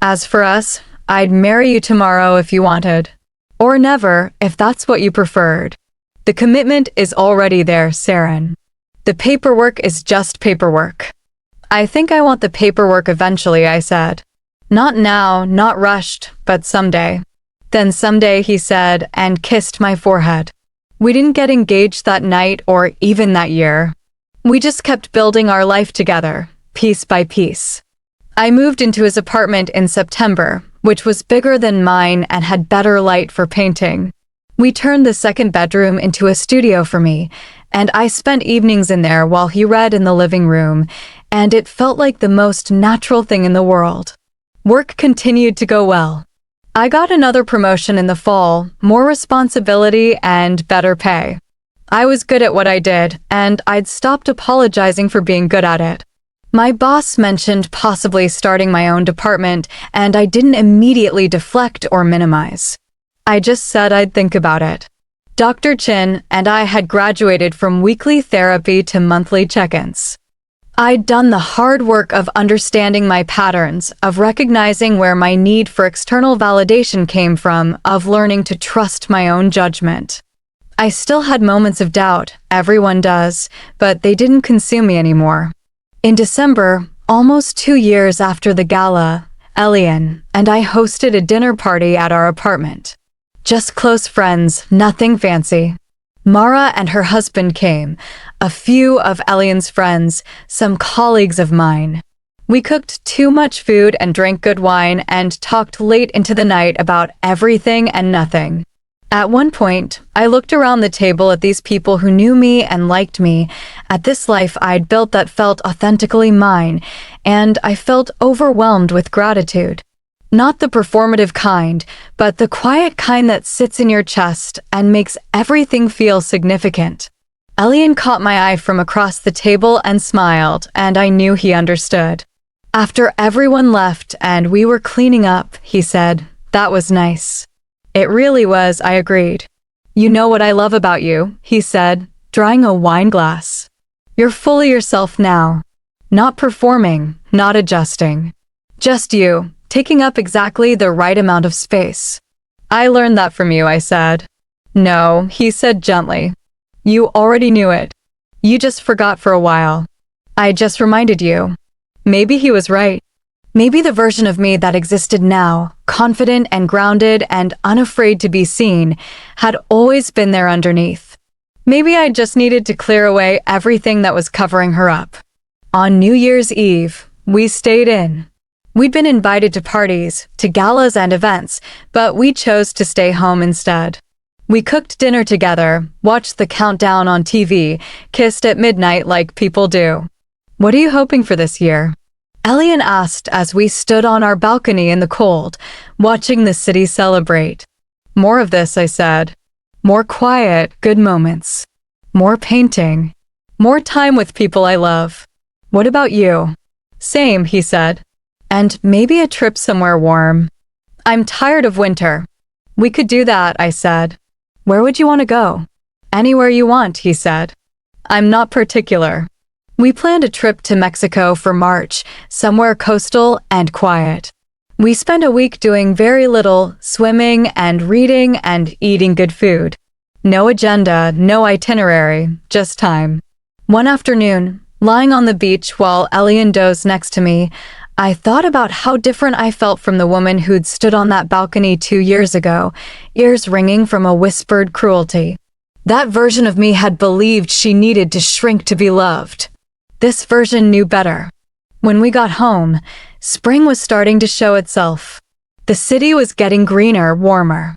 S1: As for us, I'd marry you tomorrow if you wanted. Or never, if that's what you preferred. The commitment is already there, Seren. The paperwork is just paperwork." "I think I want the paperwork eventually," I said. "Not now, not rushed, but someday." "Then someday," he said, and kissed my forehead. We didn't get engaged that night or even that year. We just kept building our life together, piece by piece. I moved into his apartment in September, which was bigger than mine and had better light for painting. We turned the second bedroom into a studio for me, and I spent evenings in there while he read in the living room, and it felt like the most natural thing in the world. Work continued to go well. I got another promotion in the fall, more responsibility and better pay. I was good at what I did, and I'd stopped apologizing for being good at it. My boss mentioned possibly starting my own department, and I didn't immediately deflect or minimize. I just said I'd think about it. Dr. Chin and I had graduated from weekly therapy to monthly check-ins. I'd done the hard work of understanding my patterns, of recognizing where my need for external validation came from, of learning to trust my own judgment. I still had moments of doubt, everyone does, but they didn't consume me anymore. In December, almost 2 years after the gala, Elian and I hosted a dinner party at our apartment. Just close friends, nothing fancy. Mara and her husband came, a few of Elian's friends, some colleagues of mine. We cooked too much food and drank good wine and talked late into the night about everything and nothing. At one point, I looked around the table at these people who knew me and liked me, at this life I'd built that felt authentically mine, and I felt overwhelmed with gratitude. Not the performative kind, but the quiet kind that sits in your chest and makes everything feel significant. Elian caught my eye from across the table and smiled, and I knew he understood. After everyone left and we were cleaning up, he said, "That was nice." "It really was," I agreed. "You know what I love about you," he said, drying a wine glass. "You're fully yourself now. Not performing, not adjusting. Just you, taking up exactly the right amount of space." "I learned that from you," I said. "No," he said gently. "You already knew it. You just forgot for a while. I just reminded you." Maybe he was right. Maybe the version of me that existed now, confident and grounded and unafraid to be seen, had always been there underneath. Maybe I just needed to clear away everything that was covering her up. On New Year's Eve, we stayed in. We'd been invited to parties, to galas and events, but we chose to stay home instead. We cooked dinner together, watched the countdown on TV, kissed at midnight like people do. "What are you hoping for this year?" Elian asked as we stood on our balcony in the cold, watching the city celebrate. "More of this," I said. More quiet, good moments. More painting. More time with people I love. What about you? Same, he said. And maybe a trip somewhere warm. I'm tired of winter. We could do that, I said. Where would you want to go? Anywhere you want, he said. I'm not particular. We planned a trip to Mexico for March, somewhere coastal and quiet. We spent a week doing very little, swimming and reading and eating good food. No agenda, no itinerary, just time. One afternoon, lying on the beach while Elian dozed next to me, I thought about how different I felt from the woman who'd stood on that balcony 2 years ago, ears ringing from a whispered cruelty. That version of me had believed she needed to shrink to be loved. This version knew better. When we got home, spring was starting to show itself. The city was getting greener, warmer.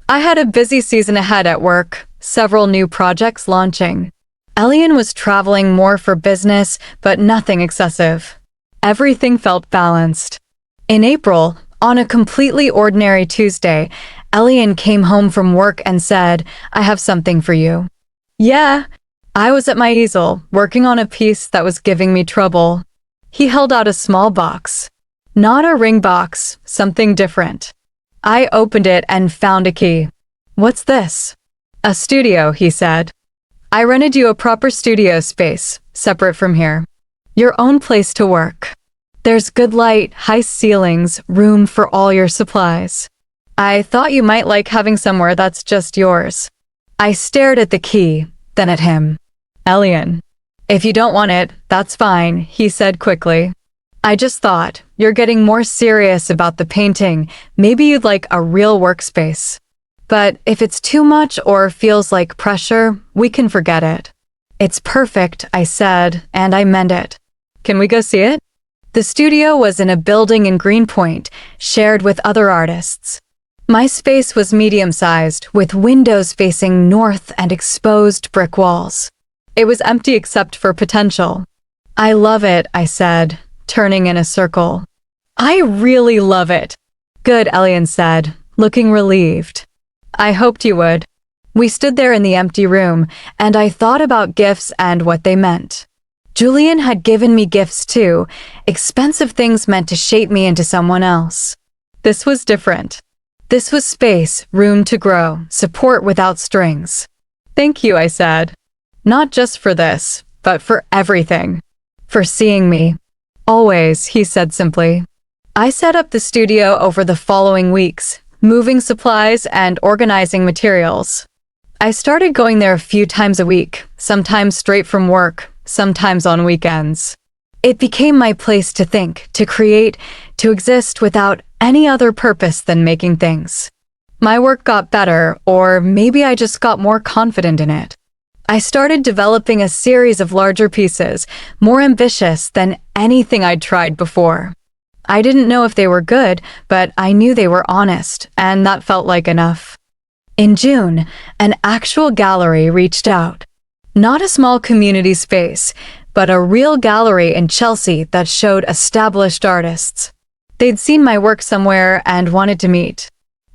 S1: I had a busy season ahead at work, several new projects launching. Elian was traveling more for business, but nothing excessive. Everything felt balanced. In April, on a completely ordinary Tuesday, Elian came home from work and said, "I have something for you." Yeah, I was at my easel, working on a piece that was giving me trouble. He held out a small box. Not a ring box, something different. I opened it and found a key. "What's this?" "A studio," he said. "I rented you a proper studio space, separate from here. Your own place to work. There's good light, high ceilings, room for all your supplies. I thought you might like having somewhere that's just yours." I stared at the key, then at him. "Elian, if you don't want it, that's fine," he said quickly. "I just thought, you're getting more serious about the painting, maybe you'd like a real workspace. But if it's too much or feels like pressure, we can forget it." "It's perfect," I said, and I meant it. "Can we go see it?" The studio was in a building in Greenpoint, shared with other artists. My space was medium-sized, with windows facing north and exposed brick walls. It was empty except for potential. "I love it," I said, turning in a circle. "I really love it." "Good," Elian said, looking relieved. "I hoped you would." We stood there in the empty room, and I thought about gifts and what they meant. Julian had given me gifts too, expensive things meant to shape me into someone else. This was different. This was space, room to grow, support without strings. "Thank you," I said. "Not just for this, but for everything. For seeing me." "Always," he said simply. I set up the studio over the following weeks, moving supplies and organizing materials. I started going there a few times a week, sometimes straight from work, sometimes on weekends. It became my place to think, to create, to exist without any other purpose than making things. My work got better, or maybe I just got more confident in it. I started developing a series of larger pieces, more ambitious than anything I'd tried before. I didn't know if they were good, but I knew they were honest, and that felt like enough. In June, an actual gallery reached out. Not a small community space, but a real gallery in Chelsea that showed established artists. They'd seen my work somewhere and wanted to meet.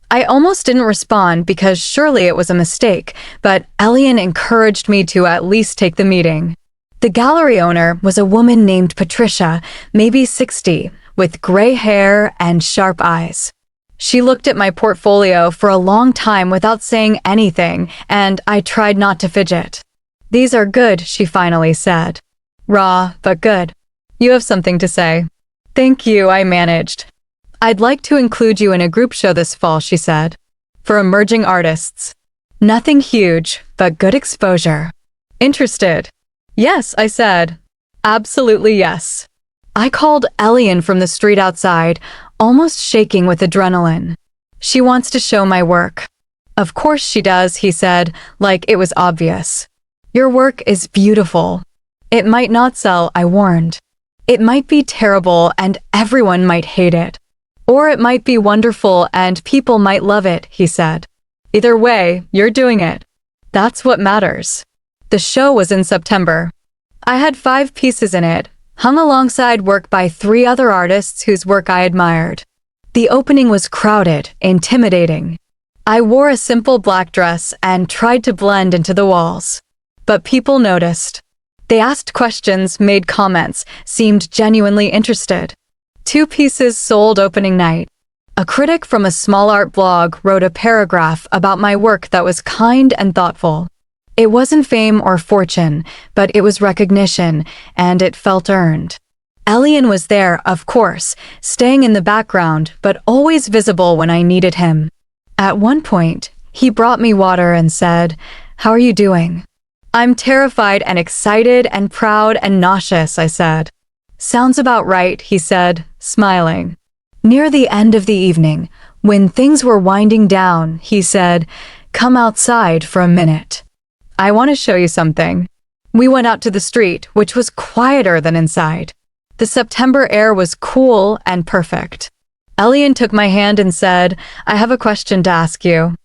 S1: I almost didn't respond because surely it was a mistake, but Elian encouraged me to at least take the meeting. The gallery owner was a woman named Patricia, maybe 60, with gray hair and sharp eyes. She looked at my portfolio for a long time without saying anything, and I tried not to fidget. "These are good," she finally said. "Raw, but good. You have something to say." "Thank you," I managed. "I'd like to include you in a group show this fall," she said. "For emerging artists. Nothing huge, but good exposure. Interested?" "Yes," I said. "Absolutely yes." I called Elian from the street outside, almost shaking with adrenaline. "She wants to show my work." "Of course she does," he said, like it was obvious. "Your work is beautiful." "It might not sell," I warned. "It might be terrible and everyone might hate it. Or it might be wonderful and people might love it," he said. "Either way, you're doing it. That's what matters." The show was in September. I had 5 pieces in it, hung alongside work by 3 other artists whose work I admired. The opening was crowded, intimidating. I wore a simple black dress and tried to blend into the walls. But people noticed. They asked questions, made comments, seemed genuinely interested. 2 pieces sold opening night. A critic from a small art blog wrote a paragraph about my work that was kind and thoughtful. It wasn't fame or fortune, but it was recognition, and it felt earned. Elian was there, of course, staying in the background, but always visible when I needed him. At one point, he brought me water and said, "How are you doing?" "I'm terrified and excited and proud and nauseous," I said. "Sounds about right," he said, smiling. Near the end of the evening, when things were winding down, he said, "Come outside for a minute. I want to show you something." We went out to the street, which was quieter than inside. The September air was cool and perfect. Elian took my hand and said, "I have a question to ask you."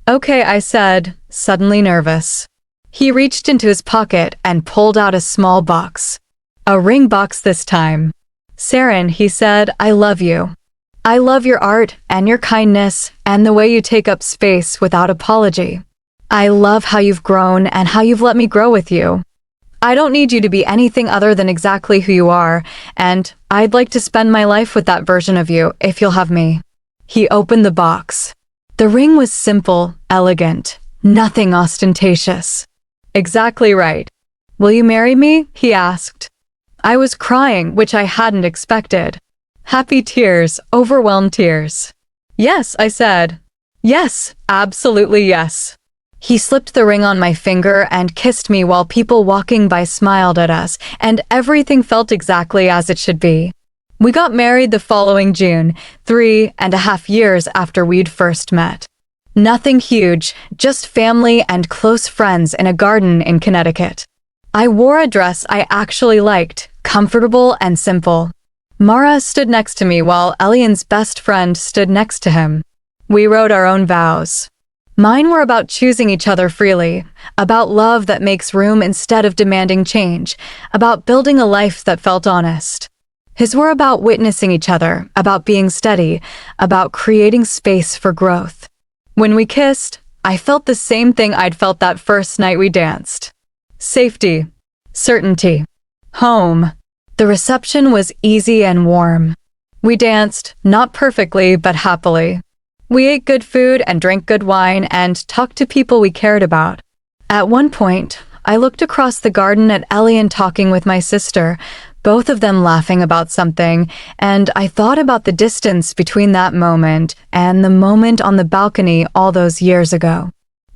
S1: "Okay," I said, suddenly nervous. He reached into his pocket and pulled out a small box. A ring box this time. "Seren," he said, "I love you. I love your art and your kindness and the way you take up space without apology. I love how you've grown and how you've let me grow with you. I don't need you to be anything other than exactly who you are, and I'd like to spend my life with that version of you if you'll have me." He opened the box. The ring was simple, elegant, nothing ostentatious. "Exactly right. Will you marry me?" he asked. I was crying, which I hadn't expected. Happy tears, overwhelmed tears. "Yes," I said. "Yes, absolutely yes." He slipped the ring on my finger and kissed me while people walking by smiled at us, and everything felt exactly as it should be. We got married the following June, 3.5 years after we'd first met. Nothing huge, just family and close friends in a garden in Connecticut. I wore a dress I actually liked, comfortable and simple. Mara stood next to me while Elian's best friend stood next to him. We wrote our own vows. Mine were about choosing each other freely, about love that makes room instead of demanding change, about building a life that felt honest. His were about witnessing each other, about being steady, about creating space for growth. When we kissed, I felt the same thing I'd felt that first night we danced. Safety. Certainty. Home. The reception was easy and warm. We danced, not perfectly, but happily. We ate good food and drank good wine and talked to people we cared about. At one point, I looked across the garden at Elian talking with my sister, both of them laughing about something, and I thought about the distance between that moment and the moment on the balcony all those years ago.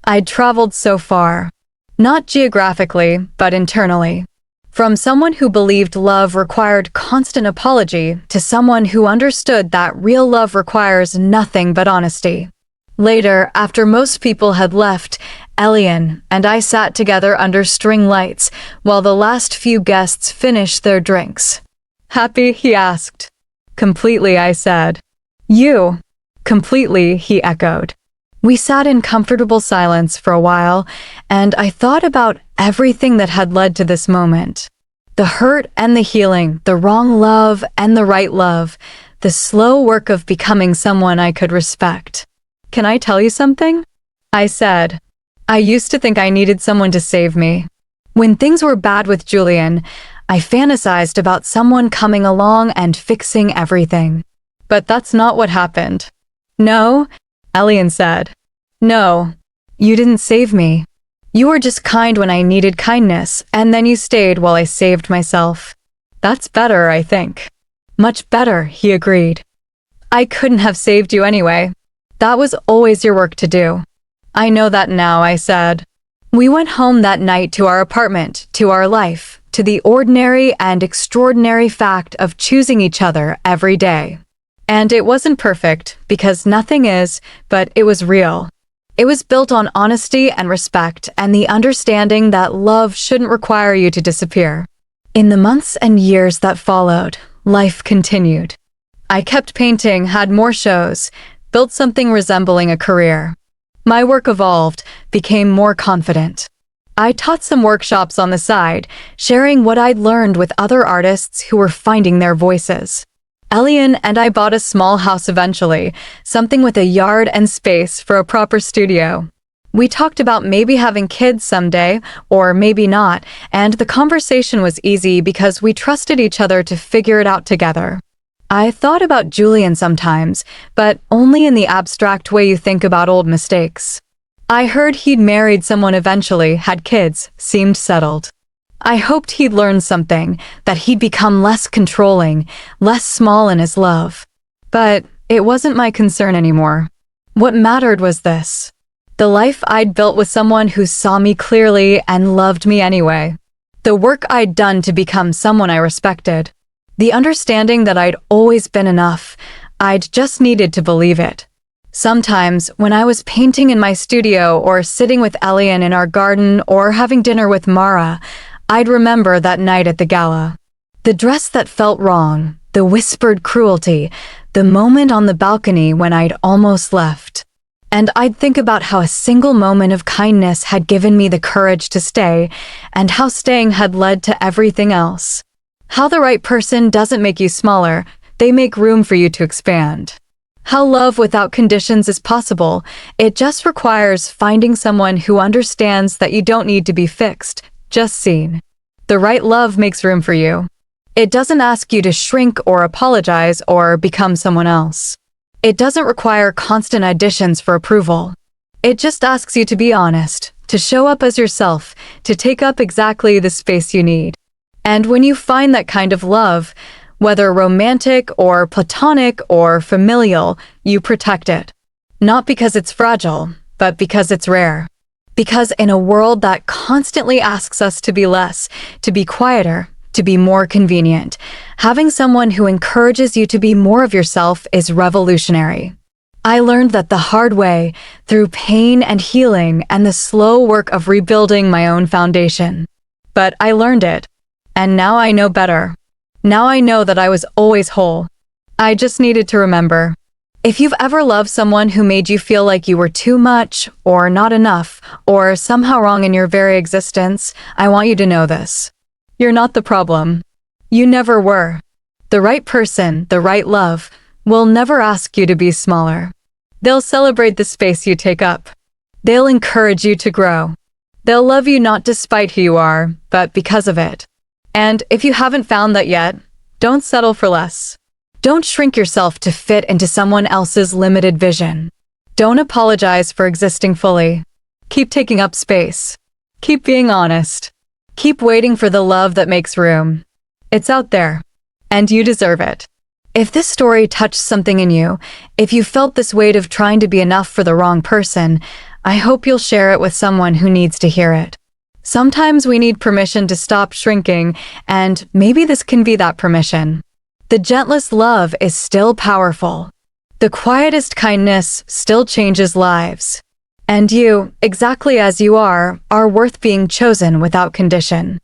S1: I'd traveled so far, not geographically, but internally. From someone who believed love required constant apology to someone who understood that real love requires nothing but honesty. Later, after most people had left, Elian and I sat together under string lights while the last few guests finished their drinks. "Happy?" he asked. "Completely," I said. "You?" "Completely," he echoed. We sat in comfortable silence for a while, and I thought about everything that had led to this moment. The hurt and the healing, the wrong love and the right love, the slow work of becoming someone I could respect. "Can I tell you something?" I said. I used to think I needed someone to save me. When things were bad with Julian, I fantasized about someone coming along and fixing everything. But that's not what happened. "No," Elian said. "No, you didn't save me. You were just kind when I needed kindness, and then you stayed while I saved myself." "That's better, I think." "Much better," he agreed. "I couldn't have saved you anyway. That was always your work to do." "I know that now," I said. We went home that night to our apartment, to our life, to the ordinary and extraordinary fact of choosing each other every day. And it wasn't perfect, because nothing is, but it was real. It was built on honesty and respect and the understanding that love shouldn't require you to disappear. In the months and years that followed, life continued. I kept painting, had more shows, built something resembling a career. My work evolved, became more confident. I taught some workshops on the side, sharing what I'd learned with other artists who were finding their voices. Elian and I bought a small house eventually, something with a yard and space for a proper studio. We talked about maybe having kids someday, or maybe not, and the conversation was easy because we trusted each other to figure it out together. I thought about Julian sometimes, but only in the abstract way you think about old mistakes. I heard he'd married someone eventually, had kids, seemed settled. I hoped he'd learn something, that he'd become less controlling, less small in his love. But it wasn't my concern anymore. What mattered was this: the life I'd built with someone who saw me clearly and loved me anyway. The work I'd done to become someone I respected. The understanding that I'd always been enough. I'd just needed to believe it. Sometimes, when I was painting in my studio or sitting with Elian in our garden or having dinner with Mara, I'd remember that night at the gala. The dress that felt wrong, the whispered cruelty, the moment on the balcony when I'd almost left. And I'd think about how a single moment of kindness had given me the courage to stay, and how staying had led to everything else. How the right person doesn't make you smaller, they make room for you to expand. How love without conditions is possible, it just requires finding someone who understands that you don't need to be fixed, just seen. The right love makes room for you. It doesn't ask you to shrink or apologize or become someone else. It doesn't require constant additions for approval. It just asks you to be honest, to show up as yourself, to take up exactly the space you need. And when you find that kind of love, whether romantic or platonic or familial, you protect it. Not because it's fragile, but because it's rare. Because in a world that constantly asks us to be less, to be quieter, to be more convenient, having someone who encourages you to be more of yourself is revolutionary. I learned that the hard way, through pain and healing and the slow work of rebuilding my own foundation. But I learned it, and now I know better. Now I know that I was always whole. I just needed to remember. If you've ever loved someone who made you feel like you were too much, or not enough, or somehow wrong in your very existence, I want you to know this. You're not the problem. You never were. The right person, the right love, will never ask you to be smaller. They'll celebrate the space you take up. They'll encourage you to grow. They'll love you not despite who you are, but because of it. And if you haven't found that yet, don't settle for less. Don't shrink yourself to fit into someone else's limited vision. Don't apologize for existing fully. Keep taking up space. Keep being honest. Keep waiting for the love that makes room. It's out there, and you deserve it. If this story touched something in you, if you felt this weight of trying to be enough for the wrong person, I hope you'll share it with someone who needs to hear it. Sometimes we need permission to stop shrinking, and maybe this can be that permission. The gentlest love is still powerful. The quietest kindness still changes lives. And you, exactly as you are worth being chosen without condition.